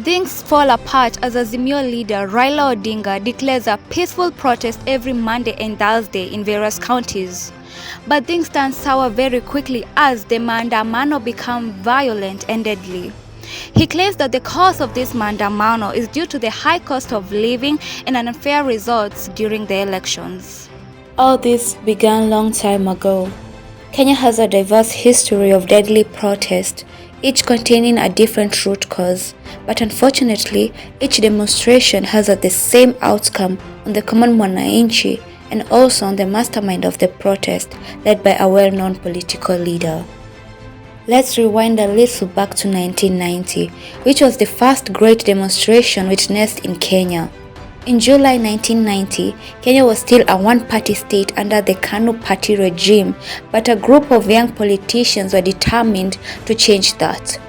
Things fall apart as Azimio leader Raila Odinga declares a peaceful protest every Monday and Thursday in various counties. But things turn sour very quickly as the maandamano become violent and deadly. He claims that the cause of this maandamano is due to the high cost of living and unfair results during the elections. All this began long time ago. Kenya has a diverse history of deadly protest, each containing a different root cause, but unfortunately, each demonstration has the same outcome on the common mwananchi and also on the mastermind of the protest, led by a well-known political leader. Let's rewind a little back to 1990, which was the first great demonstration witnessed in Kenya. In July 1990, Kenya was still a one-party state under the KANU party regime, but a group of young politicians were determined to change that.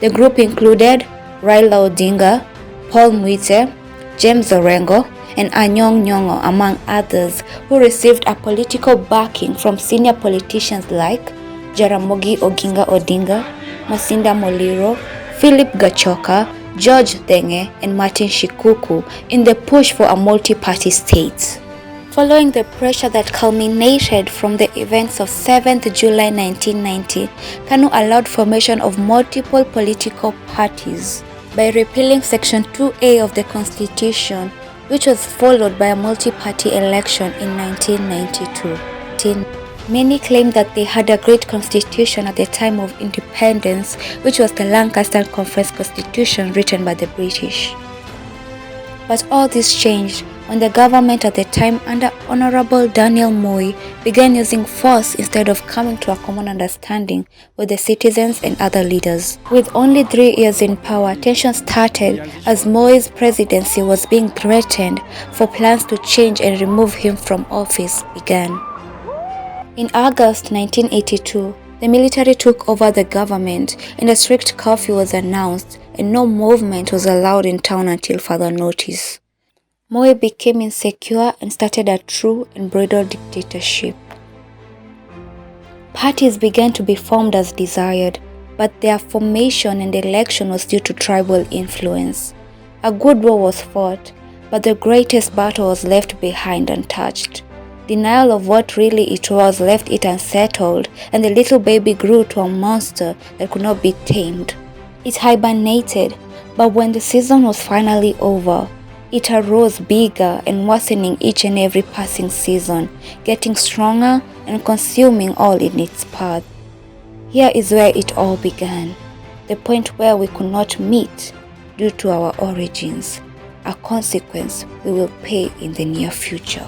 The group included Raila Odinga, Paul Mwite, James Orengo, and Anyong' Nyong'o, among others, who received a political backing from senior politicians like Jaramogi Oginga Odinga, Masinda Muliro, Philip Gachoka, George Thenge, and Martin Shikuku in the push for a multi-party state. Following the pressure that culminated from the events of 7th July 1990, KANU allowed formation of multiple political parties by repealing Section 2A of the Constitution, which was followed by a multi-party election in 1992. Many claim that they had a great constitution at the time of independence, which was the Lancaster Conference Constitution written by the British. But all this changed when the government at the time under Honorable Daniel Moi began using force instead of coming to a common understanding with the citizens and other leaders. With only 3 years in power, tension started as Moi's presidency was being threatened, for plans to change and remove him from office began. In August 1982, the military took over the government and a strict curfew was announced and no movement was allowed in town until further notice. Moi became insecure and started a true and brutal dictatorship. Parties began to be formed as desired, but their formation and election was due to tribal influence. A good war was fought, but the greatest battle was left behind untouched. Denial of what really it was left it unsettled, and the little baby grew to a monster that could not be tamed. It hibernated, but when the season was finally over, it arose bigger and worsening each and every passing season, getting stronger and consuming all in its path. Here is where it all began, the point where we could not meet due to our origins, a consequence we will pay in the near future.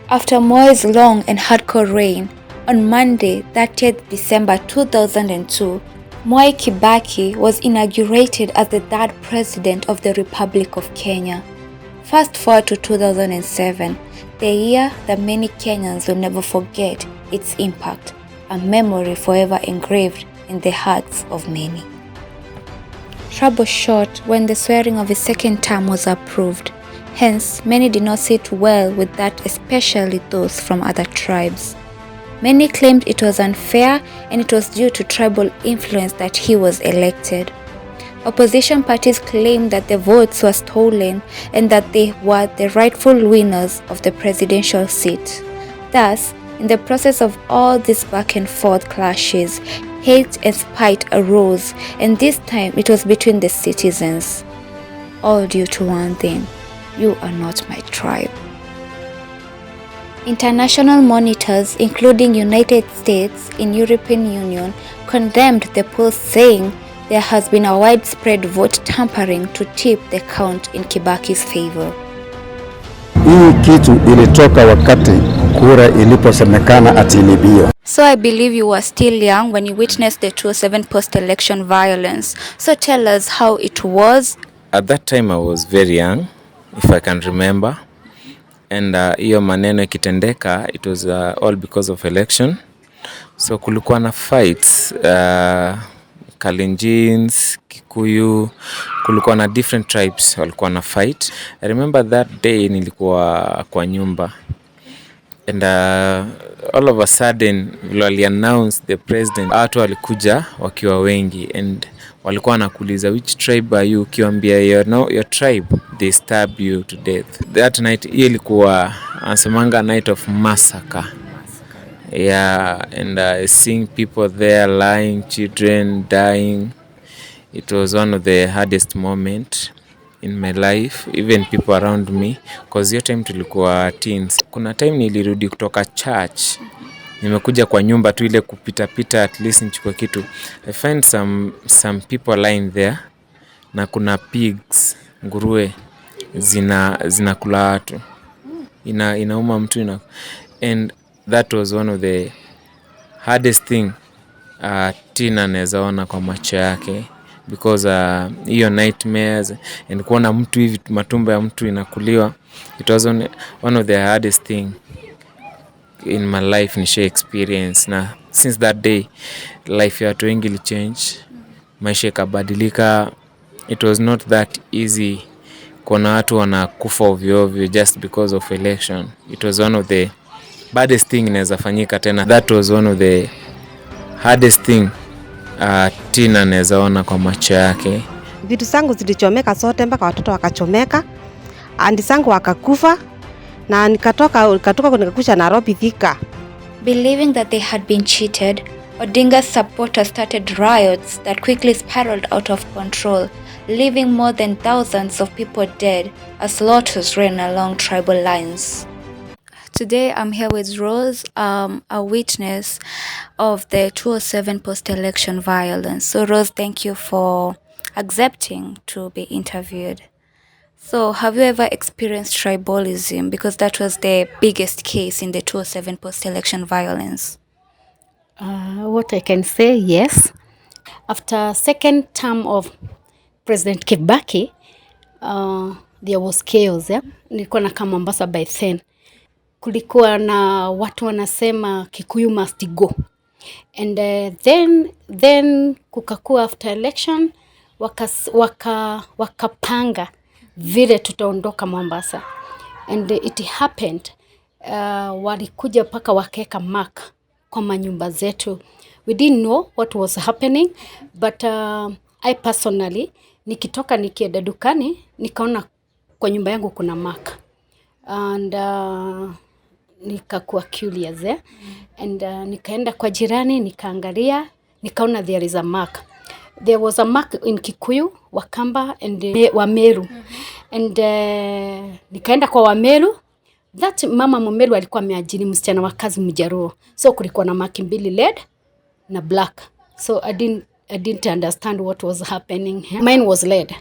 After Moi's long and hardcore reign, on Monday, 30th December 2002, Mwai Kibaki was inaugurated as the 3rd President of the Republic of Kenya. Fast forward to 2007, the year that many Kenyans will never forget its impact, a memory forever engraved in the hearts of many. Trouble short when the swearing of his second term was approved. Hence, many did not sit well with that, especially those from other tribes. Many claimed it was unfair and it was due to tribal influence that he was elected. Opposition parties claimed that the votes were stolen and that they were the rightful winners of the presidential seat. Thus, in the process of all these back and forth clashes, hate and spite arose, and this time it was between the citizens. All due to one thing: you are not my tribe. International monitors, including United States and European Union, condemned the polls, saying there has been a widespread vote tampering to tip the count in Kibaki's favor. Hii kitu ilitoka wakati kura iliposemekana ati iliibiwa. So I believe you were still young when you witnessed the 2007 post-election violence. So tell us how it was. At that time I was very young, if I can remember. And hiyo maneno ikitendeka, it was all because of election. So kulikuwa na fights, Kalenjins, Kikuyu, kulikuwa na different tribes walikuwa na fight. I remember that day nilikuwa kwa nyumba. And all of a sudden, wali announce the president, watu walikuja wakiwa wengi, and walikuwa wanakuuliza which tribe are you, ukiwaambia your tribe, they stab you to death. That night, hiyo ilikuwa anasemanga night of massacre. Yeah, and seeing people there lying, children dying, it was one of the hardest moment in my life, even people around me, because hiyo time tulikuwa teens. Kuna time nilirudi kutoka church, nimekuja kwa nyumba tu ile kupita at least nichukue kitu. I find some people lying there, na kuna pigs, nguruwe zinakula watu. Inauma mtu and that was one of the hardest thing teen anaweza ona kwa macho yake, because hiyo nightmares and kuona mtu hivi matumbo ya mtu inakuliwa, it was one of the hardest thing in my life nisha experience. Na since that day life ya watu wengi ili change, maisha ikabadilika. It was not that easy kuna watu wanakufa ovyo ovyo just because of election. It was one of the baddest thing inaweza fanyika tena. That was one of the hardest thing teen anaweza ona kwa macho yake. Vitu zangu zilichomeka sote mpaka watoto wakachomeka, andi zangu wakakufa, na nikatoka nikakuja Nairobi Thika. Believing that they had been cheated, Odinga's supporters started riots that quickly spiraled out of control, leaving more than thousands of people dead as slaughters ran along tribal lines. Today I'm here with Rose, a witness of the 2007 post-election violence. So Rose, thank you for accepting to be interviewed. So have you ever experienced tribalism? Because that was the biggest case in the 2007 post-election violence. What I can say, yes. After second term of President Kibaki, there was chaos. Nilikuwa nakaa Mombasa by then. Kulikuwa na watu wanasema Kikuyu must go. And then kukakuwa after election, wakapanga vile tutaondoka Mombasa. And it happened, walikuja paka wakeka mark kwa manyumba zetu. We didn't know what was happening, but I personally, nikitoka nikienda dukani, nikaona kwa nyumba yangu kuna mark. And nikakuwa curious, and nikaenda kwa jirani, nikaangalia, nikaona there is a mark. There was a mark in Kikuyu, Wakamba, and Wameru. And nikaenda kwa Wameru. That mama Mumeru alikuwa ameajiri msichana wa kazi Mjaruo. So kulikuwa na mark mbili, red na black. So I didn't understand what was happening. Mine was red.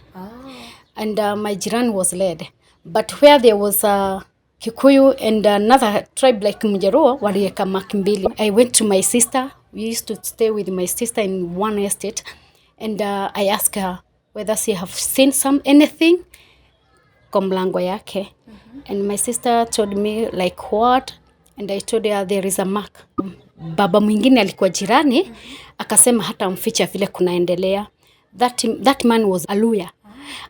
And my jirani was red. But where there was a Kikuyu and another tribe like Mjaruo, walieka mark mbili. I went to my sister. We used to stay with my sister in one estate. And I asked her whether she have seen anything kwa mlango yake. And my sister told me like what, and I told her there is a mark. Baba mwingine alikuwa jirani, akasema hata mficha vile kunaendelea. That man was a lawyer.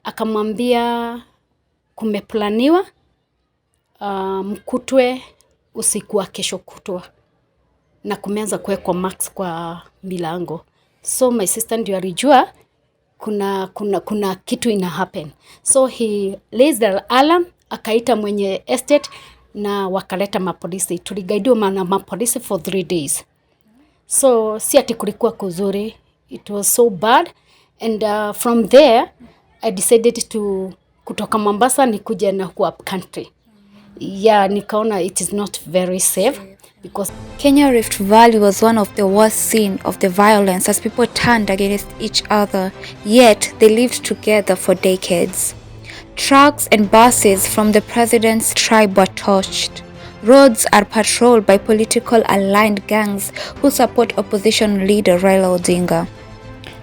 Akamwambia kumeplaniwa, mkutwe usiku wa kesho kutwa, na kumeanza kuwekwa marks kwa milango. So my sister ndio alijua kuna kitu ina happen. So he raised the alarm, akaita mwenye estate na wakaleta mapolisi. Tuligaidiwa na mapolisi for 3 days. So si ati kulikuwa kuzuri. It was so bad. And from there, I decided kutoka Mombasa nikuje na kwa country. Yeah, nikaona it is not very safe. Because Kenya Rift Valley was one of the worst scene of the violence as people turned against each other, yet they lived together for decades. Trucks and buses from the president's tribe were torched. Roads are patrolled by political aligned gangs who support opposition leader Raila Odinga.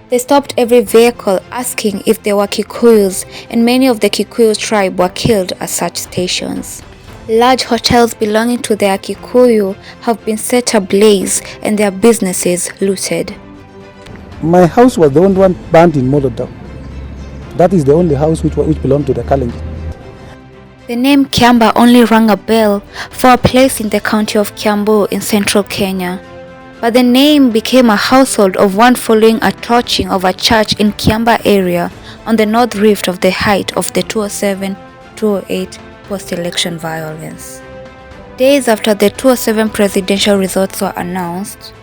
They stopped every vehicle asking if there were Kikuyus, and many of the Kikuyu tribe were killed at such stations. Large hotels belonging to the Kikuyu have been set ablaze and their businesses looted. My house was the only one burned in Molodam. That is the only house which belonged to the Kalenjin. The name Kiamba only rang a bell for a place in the county of Kiambu in central Kenya. but the name became a household of one following a torching of a church in Kiamba area on the north rift of the height of the 2007-2008 post-election violence. Days after the 2007 presidential results were announced,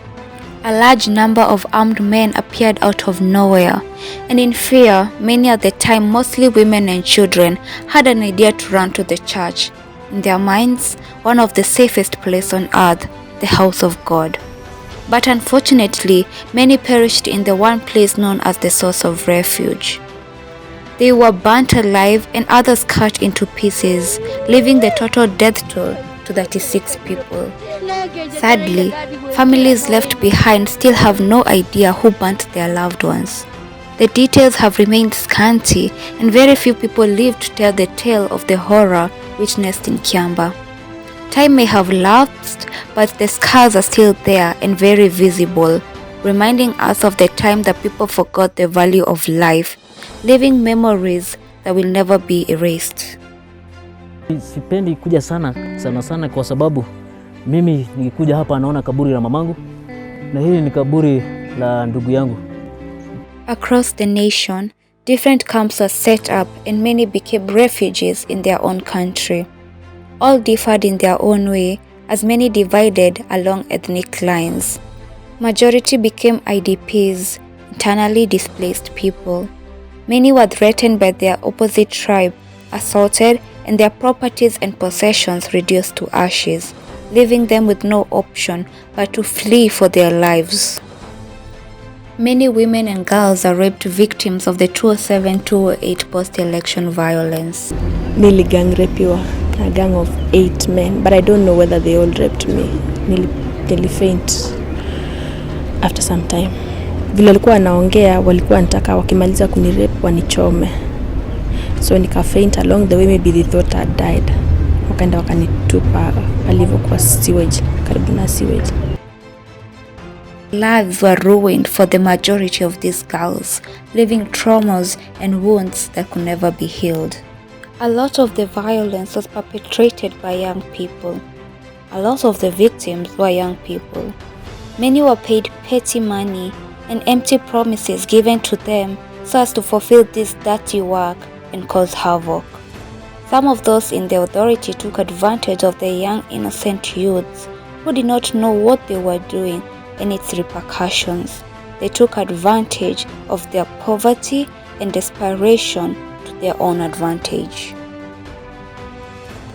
a large number of armed men appeared out of nowhere, and in fear, many at the time, mostly women and children, had an idea to run to the church. In their minds, one of the safest places on earth, the house of God. But unfortunately, many perished in the one place known as the source of refuge. They were burnt alive and others cut into pieces, leaving the total death toll to 36 people. Sadly, families left behind still have no idea who burnt their loved ones. The details have remained scanty, and very few people live to tell the tale of the horror witnessed in Kiamba. Time may have lapsed, but the scars are still there and very visible, reminding us of the time that people forgot the value of life, leaving memories that will never be erased. Sipendi kuja sana kwa sababu mimi nikikuja hapa naona kaburi la mamangu na hili ni kaburi la ndugu yangu. Across the nation, different camps were set up and many became refugees in their own country. All differed in their own way, as many divided along ethnic lines. Majority became IDPs, internally displaced people. Many were threatened by their opposite tribe, assaulted, and their properties and possessions reduced to ashes, leaving them with no option but to flee for their lives. Many women and girls are raped victims of the 2007-2008 post-election violence. Nili gang rapiwa, a gang of 8 men, but I don't know whether they all raped me. Nili faint after some time. Vile walikuwa wanaongea, walikuwa wanataka wakimaliza kunirape wanichome. So nika faint along the way, maybe they thought I died. Wakaenda wakanitupa palivyokuwa sewage, karibu na sewage. Lives were ruined for the majority of these girls, leaving traumas and wounds that could never be healed. A lot of the violence was perpetrated by young people. A lot of the victims were young people. Many were paid petty money and empty promises given to them so as to fulfill this dirty work and cause havoc. Some of those in the authority took advantage of the young innocent youths who did not know what they were doing and its repercussions. They took advantage of their poverty and desperation to their own advantage.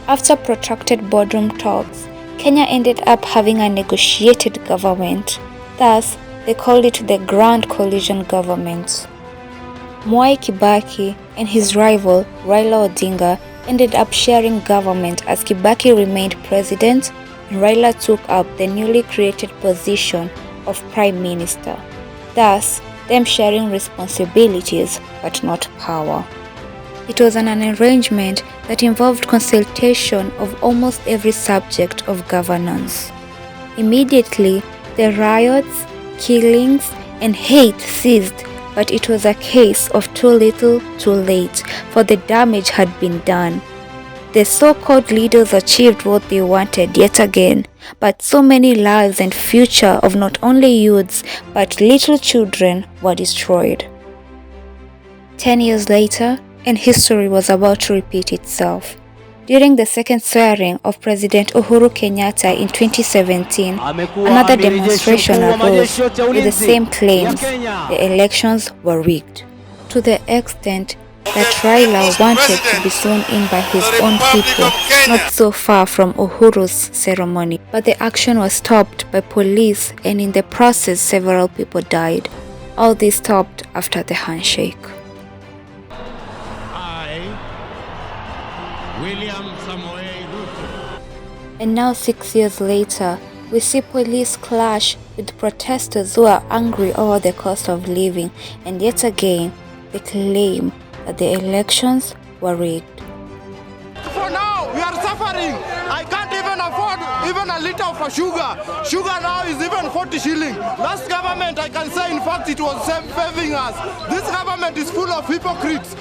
After protracted boardroom talks, Kenya ended up having a negotiated government. Thus, they called it the Grand Coalition Government. Mwai Kibaki and his rival Raila Odinga ended up sharing government as Kibaki remained president and Raila took up the newly created position of Prime Minister, thus them sharing responsibilities but not power. It was an arrangement that involved consultation of almost every subject of governance. Immediately, the riots, killings, and hate ceased, but it was a case of too little, too late, for the damage had been done. The so-called leaders achieved what they wanted yet again, but so many lives and future of not only youths but little children were destroyed. 10 years later, and history was about to repeat itself. During the second swearing of President Uhuru Kenyatta in 2017, another demonstration arose with the same claims: the elections were rigged, to the extent that Raila wanted to be sworn in by his own people, not so far from Uhuru's ceremony. But the action was stopped by police, and in the process several people died. All this stopped after the handshake. And now 6 years later, we see police clash with protesters who are angry over the cost of living, and yet again they claim that the elections were rigged. For now, we are suffering. I can't even afford even a liter of sugar. Sugar now is even 40 shilling. Last government, I can say, in fact, it was saving us. This government is full of hypocrites.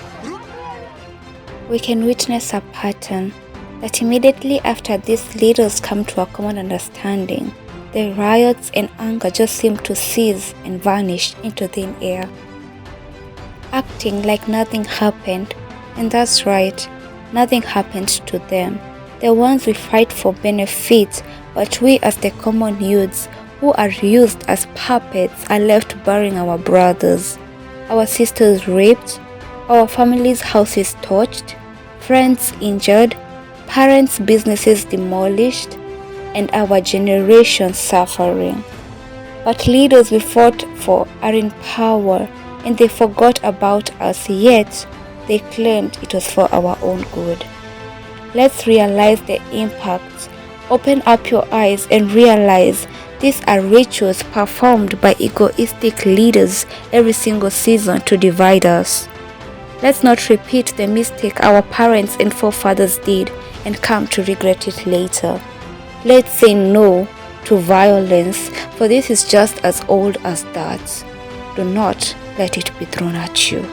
We can witness a pattern that immediately after these leaders come to a common understanding, the riots and anger just seemed to cease and vanish into thin air, acting like nothing happened. And that's right, nothing happened to them. The ones we fight for benefit, but we as the common youths who are used as puppets are left burying our brothers, our sisters raped, our families' houses torched, friends injured, parents' businesses demolished, and our generation suffering. But leaders we fought for are in power and they forgot about us, yet they claimed it was for our own good. Let's realize the impact. Open up your eyes and realize these are rituals performed by egoistic leaders every single season to divide us. Let's not repeat the mistake our parents and forefathers did and come to regret it later. Let's say no to violence, for this is just as old as that. Do not let it be thrown at you.